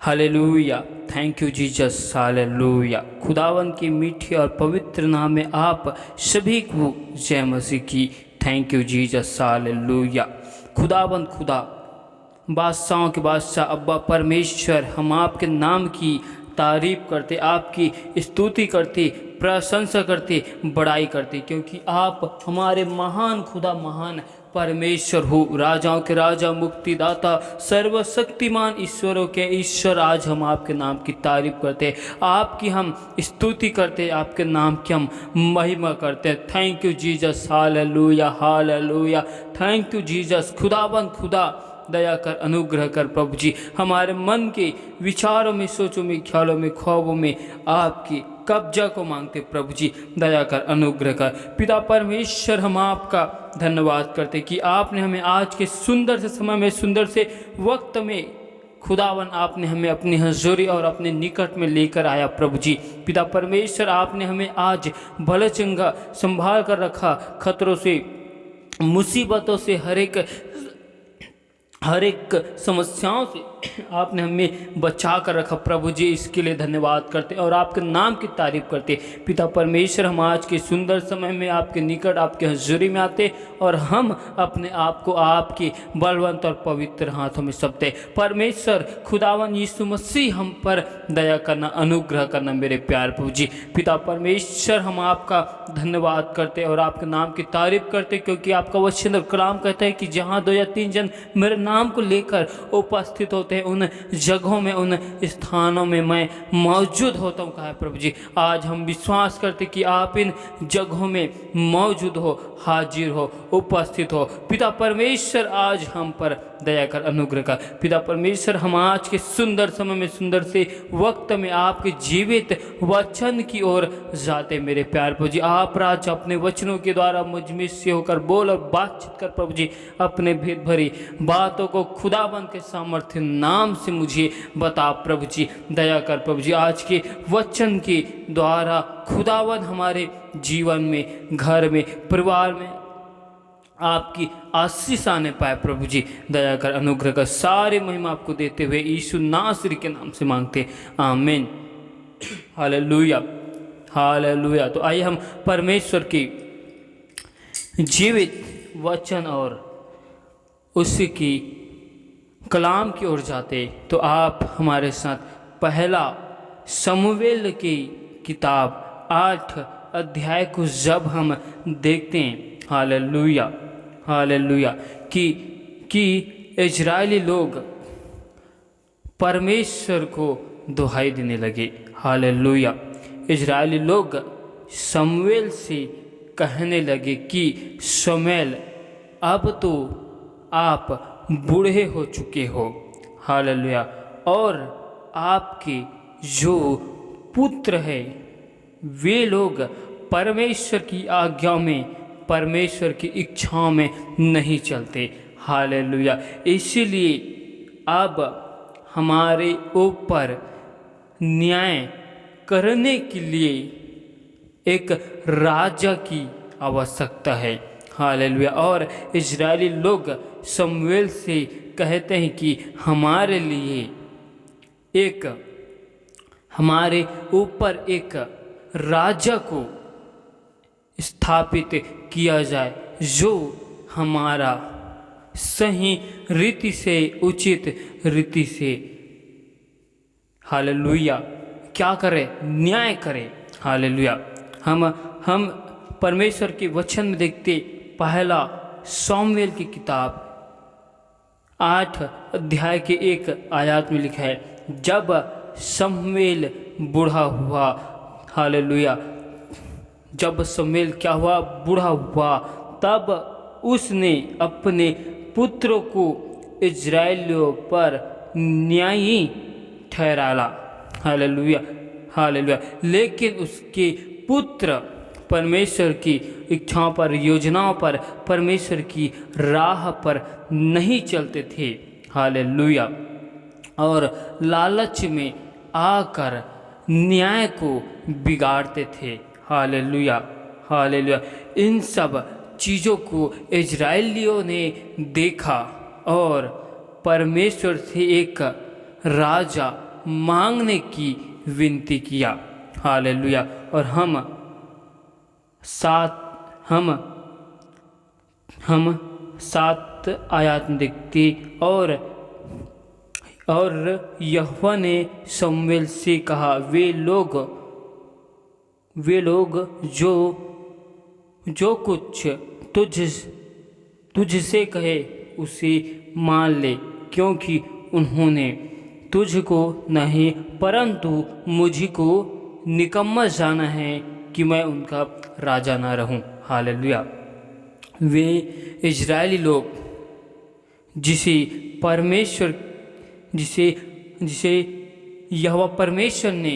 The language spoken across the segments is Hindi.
Hallelujah. Thank you Jesus. Hallelujah. खुदावन की मीठी और पवित्र नाम में आप सभी को जय मसीह की। Thank you Jesus. हालेलुया। खुदावन खुदा, बादशाहों के बादशाह अब्बा परमेश्वर, हम आपके नाम की तारीफ करते, आपकी स्तुति करते, प्रशंसा करते, बड़ाई करते, क्योंकि आप हमारे महान खुदा, महान परमेश्वर हो। राजाओं के राजा, मुक्तिदाता, सर्वशक्तिमान ईश्वरों के ईश्वर। आज हम आपके नाम की तारीफ करते, आपकी हम स्तुति करते, आपके नाम की हम महिमा करते। Thank you Jesus. Hallelujah hallelujah. Thank you Jesus. खुदाबंद खुदा, दया कर, अनुग्रह कर प्रभु जी। हमारे मन के विचारों में, सोचों में, ख्यालों में, ख्वाबों में आपकी कब्जा को मांगते प्रभु जी। दया कर, अनुग्रह कर। पिता परमेश्वर, हम आपका धन्यवाद करते कि आपने हमें आज के सुंदर से समय में, सुंदर से वक्त में खुदावन आपने हमें अपनी हजूरी और अपने निकट में लेकर आया प्रभु जी। पिता परमेश्वर, आपने हमें आज भला चंगा संभाल कर रखा, खतरों से, मुसीबतों से, हर एक समस्याओं से आपने हमें बचा कर रखा प्रभु जी। इसके लिए धन्यवाद करते और आपके नाम की तारीफ करते। पिता परमेश्वर, हम आज के सुंदर समय में आपके निकट, आपके हजूरी में आते और हम अपने आप को आपके बलवंत और पवित्र हाथों में सौंपते। परमेश्वर खुदावन यीशु मसीह, हम पर दया करना, अनुग्रह करना मेरे प्यार प्रभु जी। पिता परमेश्वर, हम आपका धन्यवाद करते और आपके नाम की तारीफ करते, क्योंकि आपका वचन और कलाम कहता है कि जहाँ 2 या 3 जन मेरे नाम को लेकर उपस्थित होते हैं, उन जगहों में, उन स्थानों में मैं मौजूद होता हूँ। कहा है प्रभु जी। आज हम विश्वास करते कि आप इन जगहों में मौजूद हो, हाजिर हो, उपस्थित हो। पिता परमेश्वर, आज हम पर दया कर, अनुग्रह कर। पिता परमेश्वर, हम आज के सुंदर समय में, सुंदर से वक्त में आपके जीवित वचन की ओर जाते मेरे प्यार प्रभु जी। आप राज अपने वचनों के द्वारा मुझ में से होकर बोल और बातचीत कर प्रभु जी। अपने भेद भरी बातों को खुदाबंद के सामर्थ्य नाम से मुझे बता प्रभु जी। दया कर प्रभु जी। आज के वचन के द्वारा खुदाबंद हमारे जीवन में, घर में, परिवार में आपकी आशीष आने पाए प्रभु जी। दया कर, अनुग्रह कर। सारी महिमा आपको देते हुए यीशु नासरी के नाम से मांगते, आमीन। Hallelujah hallelujah. तो आइए हम परमेश्वर की जीवित वचन और उसकी कलाम की ओर जाते। तो आप हमारे साथ पहला शमूएल की किताब 8 अध्याय को जब हम देखते हैं, हालेलुया हालेलुया, कि इजरायली लोग परमेश्वर को दुहाई देने लगे। हालेलुया। इजरायली लोग शमूएल से कहने लगे कि शमूएल, अब तो आप बूढ़े हो चुके हो। हालेलुया। और आपके जो पुत्र है, वे लोग परमेश्वर की आज्ञा में, परमेश्वर की इच्छाओं में नहीं चलते। हालेलुया। इसीलिए अब हमारे ऊपर न्याय करने के लिए एक राजा की आवश्यकता है। हालेलुया। और इजरायली लोग शमूएल से कहते हैं कि हमारे लिए हमारे ऊपर एक राजा को स्थापित किया जाए, जो हमारा सही रीति से, उचित रीति से, हालेलुया, क्या करे? न्याय करे। हालेलुया। हम परमेश्वर के वचन में देखते, पहला शमूएल की किताब 8 अध्याय के 1 आयत में लिखा है, जब शमूएल बूढ़ा हुआ, हालेलुया, जब शमूएल क्या हुआ? बूढ़ा हुआ, तब उसने अपने पुत्रों को इजरायलियों पर न्यायी ठहराया। Hallelujah hallelujah. लेकिन उसके पुत्र परमेश्वर की इच्छाओं पर, योजनाओं पर, परमेश्वर की राह पर नहीं चलते थे। हालेलुया। और लालच में आकर न्याय को बिगाड़ते थे। Hallelujah hallelujah. इन सब चीज़ों को इजरायलियों ने देखा और परमेश्वर से एक राजा मांगने की विनती किया। हालेलुया। और हम 7 आयत में देखते और यहोवा ने शमूएल से कहा, वे लोग जो कुछ तुझसे कहे उसे मान ले, क्योंकि उन्होंने तुझको नहीं परंतु मुझको निकम्मा जाना है कि मैं उनका राजा ना रहूं। हालेलुया। वे इजरायली लोग जिसे यहोवा परमेश्वर ने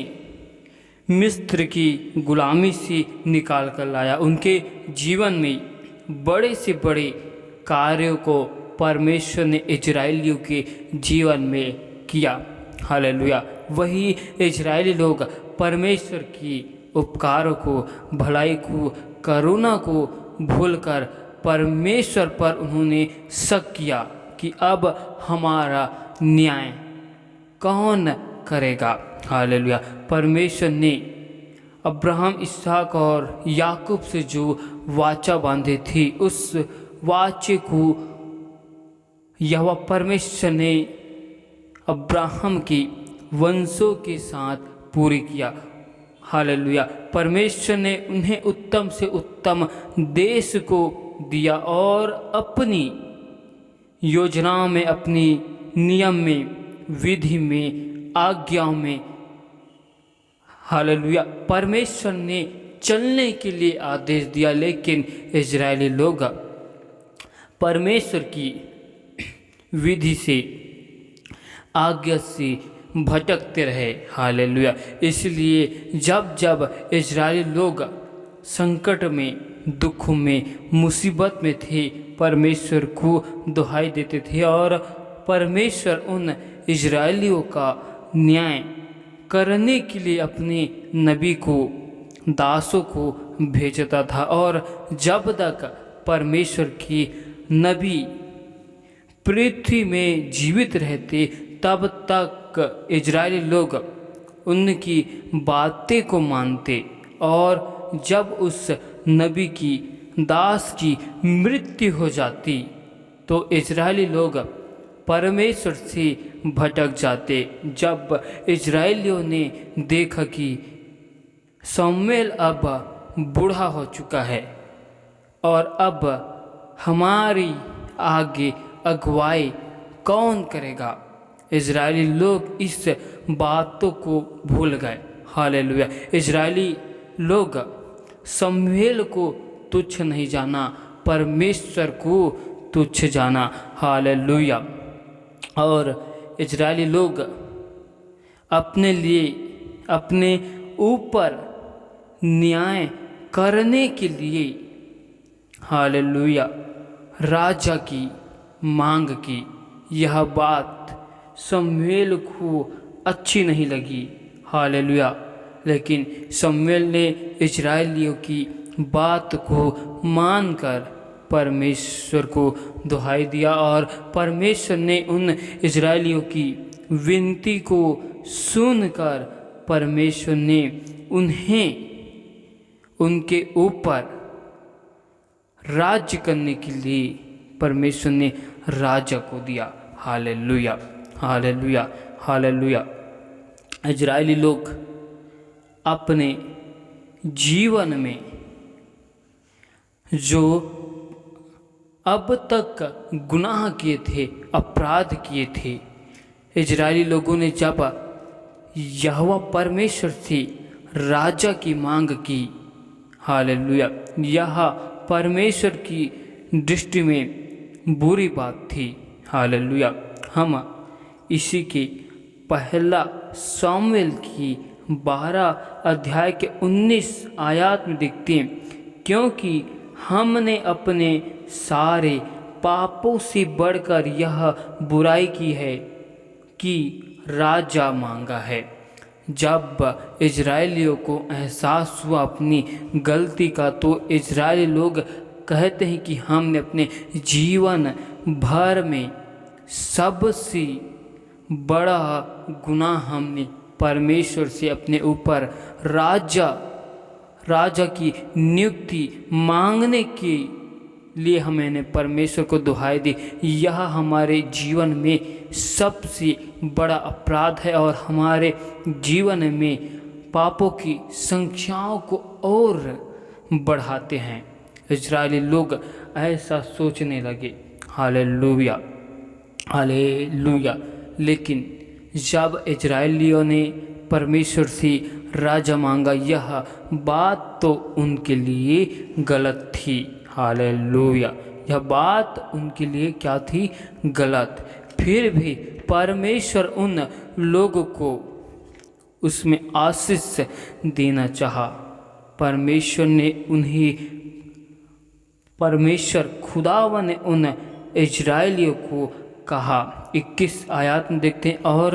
मिस्र की गुलामी से निकाल कर लाया, उनके जीवन में बड़े से बड़े कार्यों को परमेश्वर ने इजरायलियों के जीवन में किया। हालेलुया। वही इजरायली लोग परमेश्वर की उपकारों को, भलाई को, करुणा को भूलकर परमेश्वर पर उन्होंने शक किया कि अब हमारा न्याय कौन करेगा। हालेलुया। परमेश्वर ने अब्राहम, इसहाक और याकूब से जो वाचा बांधे थी, उस वाचे को यहोवा परमेश्वर ने अब्राहम की वंशों के साथ पूरी किया। हालेलुया। परमेश्वर ने उन्हें उत्तम से उत्तम देश को दिया और अपनी योजनाओं में, अपनी नियम में, विधि में, आज्ञाओं में, हालेलुया, परमेश्वर ने चलने के लिए आदेश दिया। लेकिन इजरायली लोग परमेश्वर की विधि से, आज्ञा से भटकते रहे। हालेलुया। इसलिए जब इजरायली लोग संकट में, दुख में, मुसीबत में थे, परमेश्वर को दुहाई देते थे और परमेश्वर उन इजरायलियों का न्याय करने के लिए अपने नबी को, दासों को भेजता था। और जब तक परमेश्वर की नबी पृथ्वी में जीवित रहते, तब तक इजरायली लोग उनकी बातें को मानते। और जब उस नबी की, दास की मृत्यु हो जाती तो इजरायली लोग परमेश्वर से भटक जाते। जब इजरायलियों ने देखा कि शमूएल अब बूढ़ा हो चुका है और अब हमारी आगे अगुवाई कौन करेगा, इजरायली लोग इस बातों को भूल गए। हालेलुया। इजरायली लोग शमूएल को तुच्छ नहीं जाना, परमेश्वर को तुच्छ जाना। हालेलुया। और इजरायली लोग अपने लिए, अपने ऊपर न्याय करने के लिए, हालेलुया, राजा की मांग की। यह बात शमूएल को अच्छी नहीं लगी। हालेलुया। लेकिन शमूएल ने इजरायलियों की बात को मानकर परमेश्वर को दुहाई दिया और परमेश्वर ने उन इजरायलियों की विनती को सुनकर परमेश्वर ने उन्हें, उनके ऊपर राज्य करने के लिए परमेश्वर ने राजा को दिया। हालेलुया। हालेलुया। हालेलुया। इजरायली लोग अपने जीवन में जो अब तक गुनाह किए थे, अपराध किए थे, इजरायली लोगों ने जब यहोवा परमेश्वर से राजा की मांग की, हालेलुया, यह परमेश्वर की दृष्टि में बुरी बात थी। हालेलुया। हम इसी के पहला शमूएल की 12 अध्याय के 19 आयत में देखते हैं, क्योंकि हमने अपने सारे पापों से बढ़कर यह बुराई की है कि राजा मांगा है। जब इजरायलियों को एहसास हुआ अपनी गलती का, तो इजरायली लोग कहते हैं कि हमने अपने जीवन भर में सबसे बड़ा गुनाह हमने परमेश्वर से अपने ऊपर राजा की नियुक्ति मांगने के लिए हमने परमेश्वर को दुहाई दी। यह हमारे जीवन में सबसे बड़ा अपराध है और हमारे जीवन में पापों की संख्याओं को और बढ़ाते हैं। इजरायली लोग ऐसा सोचने लगे। Hallelujah, hallelujah. लेकिन जब इजरायलियों ने परमेश्वर से राजा मांगा, यह बात तो उनके लिए गलत थी। हालेलुया, यह बात उनके लिए क्या थी? गलत। फिर भी परमेश्वर उन लोगों को उसमें आशीष देना चाहा। परमेश्वर खुदावन ने उन इजरायलियों को कहा। 21 आयत में देखते हैं, और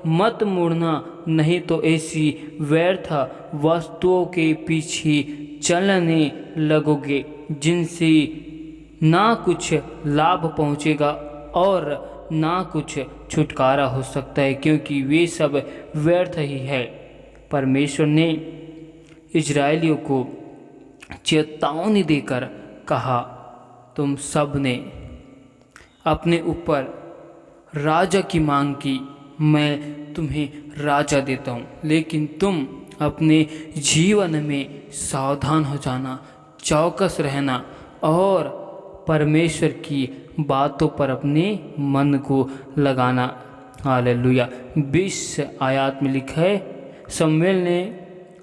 मत मुड़ना, नहीं तो ऐसी व्यर्थ वस्तुओं के पीछे चलने लगोगे जिनसे ना कुछ लाभ पहुँचेगा और ना कुछ छुटकारा हो सकता है, क्योंकि वे सब व्यर्थ ही है। परमेश्वर ने इजरायलियों को चेतावनी देकर कहा, तुम सब ने अपने ऊपर राजा की मांग की, मैं तुम्हें राजा देता हूँ, लेकिन तुम अपने जीवन में सावधान हो जाना, चौकस रहना और परमेश्वर की बातों पर अपने मन को लगाना। हालेलुया। 20 आयत में लिखा है, शमूएल ने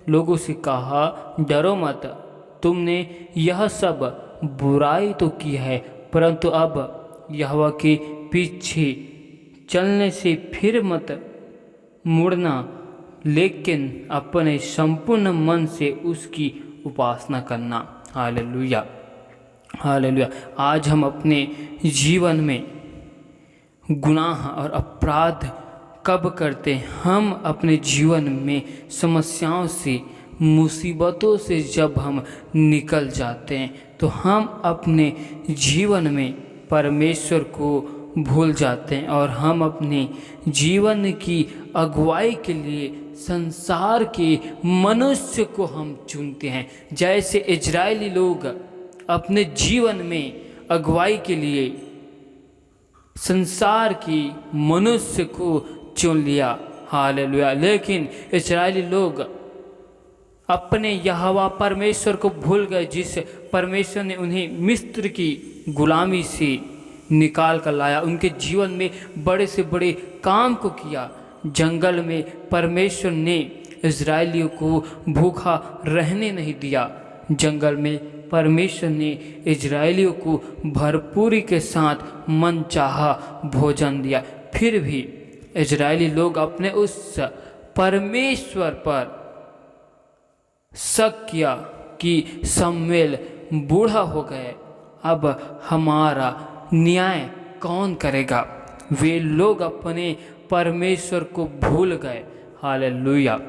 लोगों से कहा, डरो मत, तुमने यह सब बुराई तो की है, परंतु अब यहोवा के पीछे चलने से फिर मत मुड़ना, लेकिन अपने संपूर्ण मन से उसकी उपासना करना। Hallelujah, hallelujah. आज हम अपने जीवन में गुनाह और अपराध कब करते हैं? हम अपने जीवन में समस्याओं से, मुसीबतों से जब हम निकल जाते हैं तो हम अपने जीवन में परमेश्वर को भूल जाते हैं और हम अपने जीवन की अगुवाई के लिए संसार के मनुष्य को हम चुनते हैं। जैसे इजरायली लोग अपने जीवन में अगुवाई के लिए संसार की मनुष्य को चुन लिया। हालेलुया। लेकिन इजरायली लोग अपने यहोवा परमेश्वर को भूल गए, जिस परमेश्वर ने उन्हें मिस्र की गुलामी से निकाल कर लाया, उनके जीवन में बड़े से बड़े काम को किया। जंगल में परमेश्वर ने इजरायलियों को भूखा रहने नहीं दिया। जंगल में परमेश्वर ने इजरायलियों को भरपूरी के साथ मनचाहा भोजन दिया। फिर भी इजरायली लोग अपने उस परमेश्वर पर शक किया कि शमूएल बूढ़ा हो गए, अब हमारा न्याय कौन करेगा। वे लोग अपने परमेश्वर को भूल गए। हालेलुया।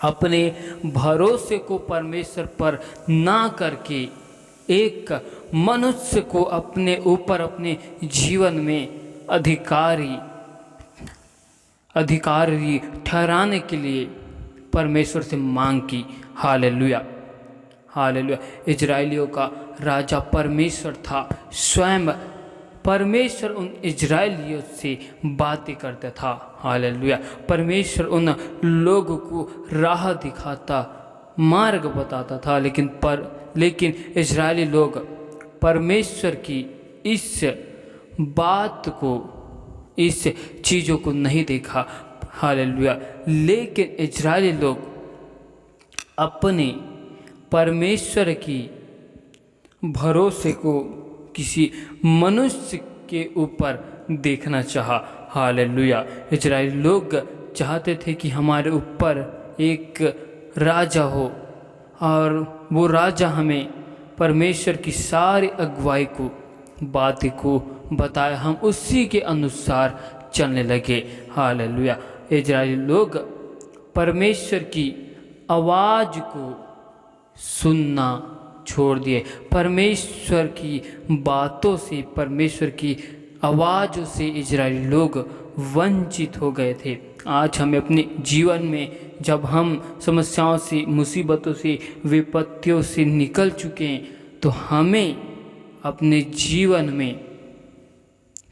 अपने भरोसे को परमेश्वर पर ना करके एक मनुष्य को अपने ऊपर, अपने जीवन में अधिकारी ठहराने के लिए परमेश्वर से मांग की। Hallelujah, hallelujah. इजरायलियों का राजा परमेश्वर था। स्वयं परमेश्वर उन इजरायलियों से बातें करता था। हालेलुया। परमेश्वर उन लोगों को राह दिखाता, मार्ग बताता था, लेकिन इजरायली लोग परमेश्वर की इस बात को, इस चीज़ों को नहीं देखा। हालेलुया। लेकिन इजरायली लोग अपने परमेश्वर की भरोसे को किसी मनुष्य के ऊपर देखना चाहा। हालेलुया। इजरायली लोग चाहते थे कि हमारे ऊपर एक राजा हो और वो राजा हमें परमेश्वर की सारी अगुवाई को, बातें को बताए, हम उसी के अनुसार चलने लगे। हालेलुया। इजरायली लोग परमेश्वर की आवाज़ को सुनना छोड़ दिए। परमेश्वर की बातों से, परमेश्वर की आवाज़ों से इजरायली लोग वंचित हो गए थे। आज हमें अपने जीवन में जब हम समस्याओं से, मुसीबतों से, विपत्तियों से निकल चुके हैं, तो हमें अपने जीवन में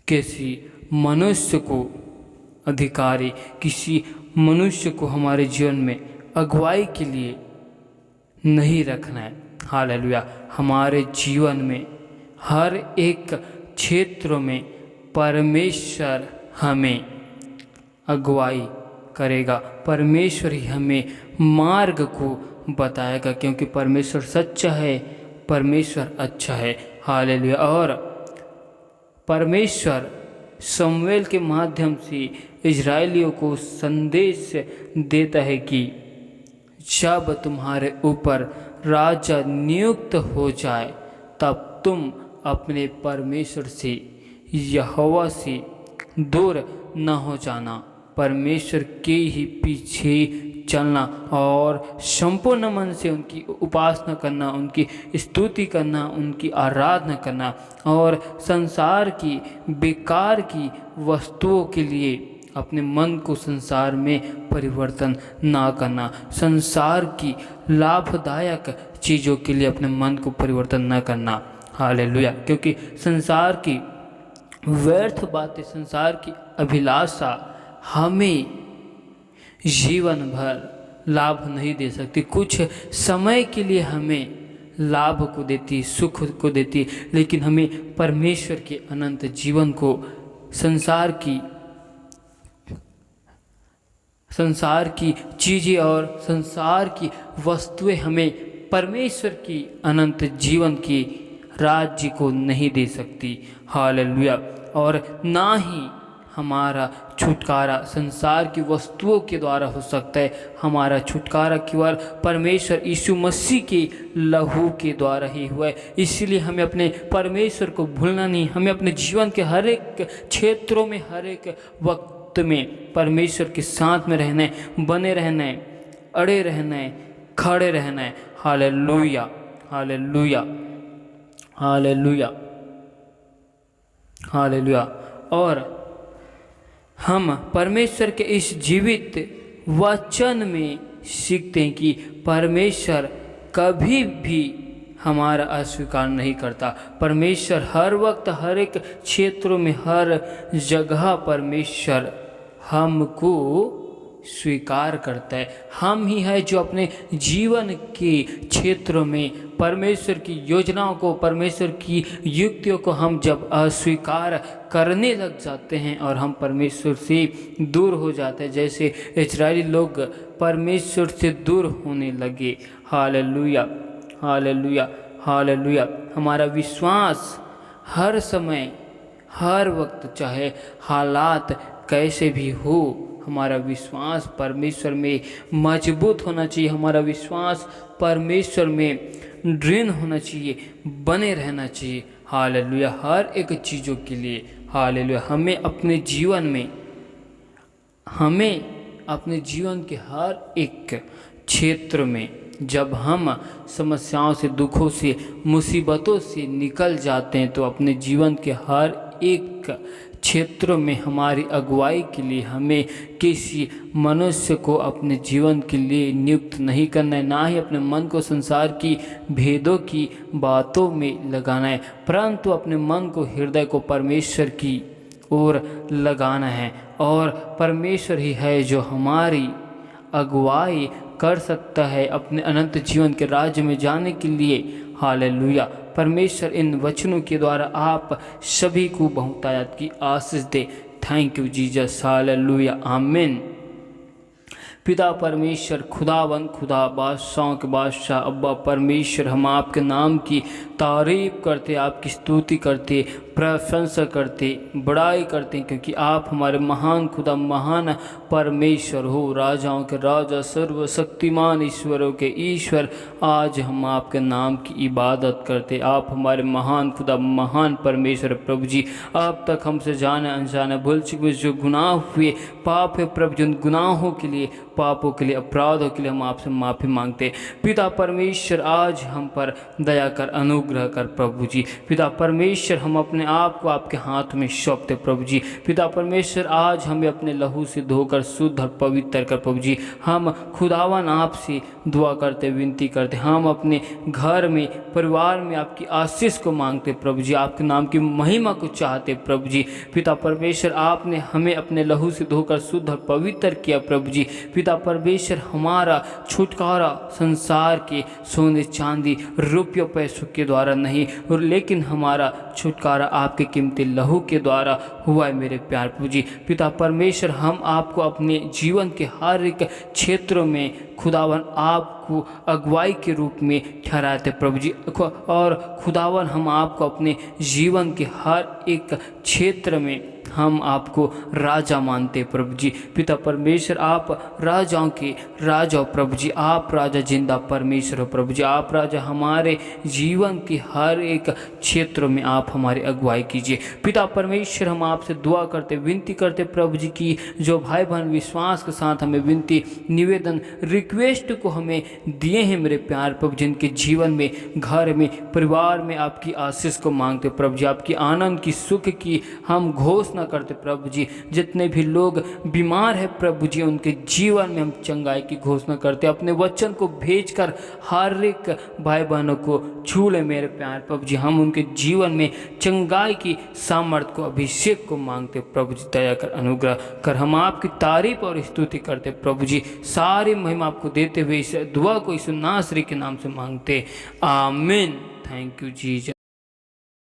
किसी मनुष्य को अधिकारी, किसी मनुष्य को हमारे जीवन में अगुवाई के लिए नहीं रखना है। हालेलुया। हमारे जीवन में हर एक क्षेत्र में परमेश्वर हमें अगुवाई करेगा, परमेश्वर ही हमें मार्ग को बताएगा, क्योंकि परमेश्वर सच्चा है, परमेश्वर अच्छा है। हालेलुया। और परमेश्वर शमूएल के माध्यम से इजरायलियों को संदेश देता है कि जब तुम्हारे ऊपर राजा नियुक्त हो जाए, तब तुम अपने परमेश्वर से, यहोवा से दूर न हो जाना, परमेश्वर के ही पीछे चलना और संपूर्ण मन से उनकी उपासना करना, उनकी स्तुति करना, उनकी आराधना करना, और संसार की बेकार की वस्तुओं के लिए अपने मन को संसार में परिवर्तन ना करना, संसार की लाभदायक चीज़ों के लिए अपने मन को परिवर्तन ना करना। हालेलुया। क्योंकि संसार की व्यर्थ बातें, संसार की अभिलाषा हमें जीवन भर लाभ नहीं दे सकती। कुछ समय के लिए हमें लाभ को देती, सुख को देती, लेकिन हमें परमेश्वर के अनंत जीवन को, संसार की चीज़ें और संसार की वस्तुएं हमें परमेश्वर की अनंत जीवन की राज्य को नहीं दे सकती। हालेलुया। और ना ही हमारा छुटकारा संसार की वस्तुओं के द्वारा हो सकता है। हमारा छुटकारा केवल परमेश्वर यीशु मसीह के लहू के द्वारा ही हुआ है। इसलिए हमें अपने परमेश्वर को भूलना नहीं। हमें अपने जीवन के हर एक क्षेत्रों में, हर एक वक्त में परमेश्वर के साथ में रहना है, बने रहना है, अड़े रहना है, खड़े रहना है। Hallelujah, hallelujah, hallelujah, hallelujah. और हम परमेश्वर के इस जीवित वचन में सीखते हैं कि परमेश्वर कभी भी हमारा अस्वीकार नहीं करता। परमेश्वर हर वक्त, हर एक क्षेत्रों में, हर जगह परमेश्वर हमको स्वीकार करता है। हम ही है जो अपने जीवन के क्षेत्रों में परमेश्वर की योजनाओं को, परमेश्वर की युक्तियों को हम जब अस्वीकार करने लग जाते हैं और हम परमेश्वर से दूर हो जाते हैं, जैसे इजरायली लोग परमेश्वर से दूर होने लगे। Hallelujah, hallelujah, hallelujah. हमारा विश्वास हर समय, हर वक्त, चाहे हालात कैसे भी हो, हमारा विश्वास परमेश्वर में मजबूत होना चाहिए। हमारा विश्वास परमेश्वर में दृढ़ होना चाहिए, बने रहना चाहिए। हालेलुया। हर एक चीज़ों के लिए हालेलुया। हमें अपने जीवन के हर एक क्षेत्र में जब हम समस्याओं से, दुखों से, मुसीबतों से निकल जाते हैं, तो अपने जीवन के हर एक क्षेत्रों में हमारी अगुवाई के लिए हमें किसी मनुष्य को अपने जीवन के लिए नियुक्त नहीं करना है, ना ही अपने मन को संसार की भेदों की बातों में लगाना है, परंतु अपने मन को, हृदय को परमेश्वर की ओर लगाना है। और परमेश्वर ही है जो हमारी अगुवाई कर सकता है अपने अनंत जीवन के राज्य में जाने के लिए। हालेलुया। परमेश्वर इन वचनों के द्वारा आप सभी को बहुतायत की आशीष दे। Thank you Jesus. हालेलुया, आमीन। पिता परमेश्वर, खुदावन खुदा, बादशाहों के बादशाह, अब्बा परमेश्वर, हम आपके नाम की तारीफ करते, आपकी स्तुति करते, प्रशंसा करते, बड़ाई करते हैं, क्योंकि आप हमारे महान खुदा, महान परमेश्वर हो, राजाओं के राजा, सर्वशक्तिमान ईश्वरों के ईश्वर। आज हम आपके नाम की इबादत करते। आप हमारे महान खुदा, महान परमेश्वर प्रभु जी। अब तक हमसे जाने अनजाने, भूल चूक जो गुनाह हुए, पाप है प्रभु, जिन गुनाहों के लिए, पापों के लिए, अपराधों के लिए हम आपसे माफ़ी मांगते। पिता परमेश्वर, आज हम पर दया कर, अनुग्रह कर प्रभु जी। पिता परमेश्वर, हम अपने आप को आपके हाथ में सौंपते प्रभु जी। पिता परमेश्वर आज हमें अपने लहू से धोकर शुद्ध और पवित्र कर प्रभु जी। हम खुदावन आपसे दुआ करते, विनती करते, हम अपने घर में, परिवार में आपकी आशीष को मांगते प्रभु जी, आपके नाम की महिमा को चाहते प्रभु जी। पिता परमेश्वर आपने हमें अपने लहू से धोकर शुद्ध और पवित्र किया प्रभु जी। पिता परमेश्वर हमारा छुटकारा संसार के सोने चांदी रुपयों पैसों के द्वारा नहीं, और लेकिन हमारा छुटकारा आपके कीमती लहू के द्वारा हुआ है मेरे प्यार प्रभु जी। पिता परमेश्वर हम आपको अपने जीवन के हर एक क्षेत्रों में खुदावन आपको अगुवाई के रूप में ठहराते प्रभु जी, और खुदावन हम आपको अपने जीवन के हर एक क्षेत्र में हम आपको राजा मानते प्रभु जी। पिता परमेश्वर आप राजाओं के राजा प्रभु जी, आप राजा जिंदा परमेश्वर हो प्रभु जी, आप राजा हमारे जीवन के हर एक क्षेत्र में आप हमारी अगुवाई कीजिए। पिता परमेश्वर हम आपसे दुआ करते, विनती करते प्रभु जी की जो भाई बहन विश्वास के साथ हमें विनती, निवेदन, रिक्वेस्ट को हमें दिए हैं मेरे प्यार प्रभु, जिनके जीवन में, घर में, परिवार में आपकी आशीष को मांगते प्रभु जी, आपकी आनंद की, सुख की हम घोषणा करते प्रभु जी। जितने भी लोग बीमार हैं प्रभु जी, उनके जीवन में हम चंगाई की घोषणा करते, अपने वचन को भेजकर हर एक भाई बहनों को छू ले मेरे प्यार प्रभु जी। हम उनके जीवन में चंगाई की सामर्थ्य को, अभिषेक को मांगते प्रभु जी। दया कर, अनुग्रह कर, हम आपकी तारीफ और स्तुति करते प्रभु जी। सारी महिमा आपको देते हुए इस दुआ को यीशु नासरी के नाम से मांगते, आमीन। Thank you Jesus.